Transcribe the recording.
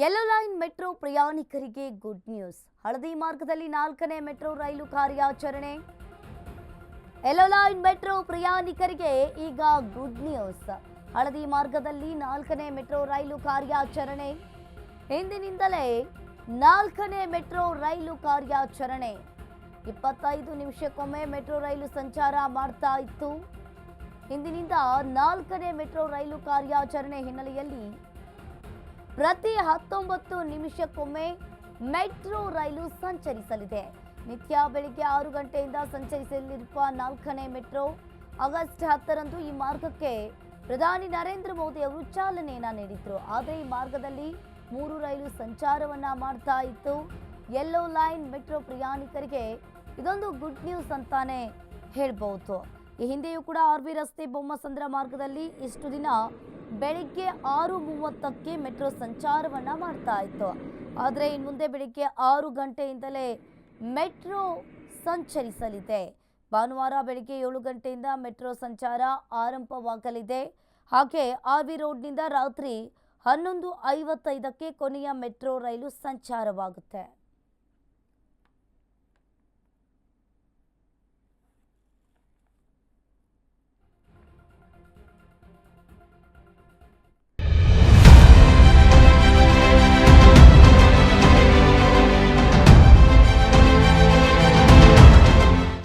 Yellow line metro ಪ್ರಯಾಣಿಕರಿಗೆ good news. ಹಳದಿ ಮಾರ್ಗದಲ್ಲಿ 4ನೇ ಮೆಟ್ರೋ ರೈಲು ಕಾರ್ಯಾಚರಣೆ. ಯೆಲ್ಲೋ ಲೈನ್ ಮೆಟ್ರೋ ಪ್ರಯಾಣಿಕರಿಗೆ ಈಗ ಗುಡ್ ನ್ಯೂಸ್. ಹಳದಿ ಮಾರ್ಗದಲ್ಲಿ 4ನೇ ಮೆಟ್ರೋ ರೈಲು ಕಾರ್ಯಾಚರಣೆ. ಇಂದಿನಿಂದಲೇ 4ನೇ ಮೆಟ್ರೋ ರೈಲು ಕಾರ್ಯಾಚರಣೆ. 25 ನಿಮಿಷಕ್ಕೊಮ್ಮೆ ಮೆಟ್ರೋ ರೈಲು ಸಂಚಾರ ಮಾಡ್ತಾ ಇತ್ತು. ಇಂದಿನಿಂದ 4ನೇ ಮೆಟ್ರೋ ರೈಲು ಕಾರ್ಯಾಚರಣೆ ಹಿನ್ನೆಲೆಯಲ್ಲಿ ಪ್ರತಿ 19 ನಿಮಿಷಕ್ಕೊಮ್ಮೆ ಮೆಟ್ರೋ ರೈಲು ಸಂಚರಿಸಲಿದೆ. ನಿತ್ಯ ಬೆಳಿಗ್ಗೆ 6 ಗಂಟೆಯಿಂದ ಸಂಚರಿಸಲಿರುವ 4ನೇ ಮೆಟ್ರೋ ಆಗಸ್ಟ್ 10ರಂದು ಈ ಮಾರ್ಗಕ್ಕೆ ಪ್ರಧಾನಿ ನರೇಂದ್ರ ಮೋದಿ ಅವರು ಚಾಲನೆಯನ್ನ ನೀಡಿದ್ರು. ಆದರೆ ಈ ಮಾರ್ಗದಲ್ಲಿ 3 ರೈಲು ಸಂಚಾರವನ್ನ ಮಾಡ್ತಾ ಇತ್ತು. ಯೆಲ್ಲೋ ಲೈನ್ ಮೆಟ್ರೋ ಪ್ರಯಾಣಿಕರಿಗೆ ಇದೊಂದು ಗುಡ್ ನ್ಯೂಸ್ ಅಂತಾನೆ ಹೇಳ್ಬಹುದು. ಈ ಹಿಂದೆಯೂ ಕೂಡ ಆರ್ವಿ ರಸ್ತೆ ಬೊಮ್ಮಸಂದ್ರ ಮಾರ್ಗದಲ್ಲಿ ಇಷ್ಟು ದಿನ ಬೆಳಿಗ್ಗೆ 6:30ಕ್ಕೆ ಮೆಟ್ರೋ ಸಂಚಾರವನ್ನ ಮಾಡ್ತಾ ಇತ್ತು. ಆದರೆ ಇನ್ನು ಮುಂದೆ ಬೆಳಿಗ್ಗೆ 6 ಗಂಟೆಯಿಂದಲೇ ಮೆಟ್ರೋ ಸಂಚರಿಸಲಿದೆ. ಭಾನುವಾರ ಬೆಳಿಗ್ಗೆ 7 ಗಂಟೆಯಿಂದ ಮೆಟ್ರೋ ಸಂಚಾರ ಆರಂಭವಾಗಲಿದೆ. ಹಾಗೆ ಆರ್ವಿ ರೋಡ್ನಿಂದ ರಾತ್ರಿ 11:55ಕ್ಕೆ ಕೊನೆಯ ಮೆಟ್ರೋ ರೈಲು ಸಂಚಾರವಾಗುತ್ತೆ.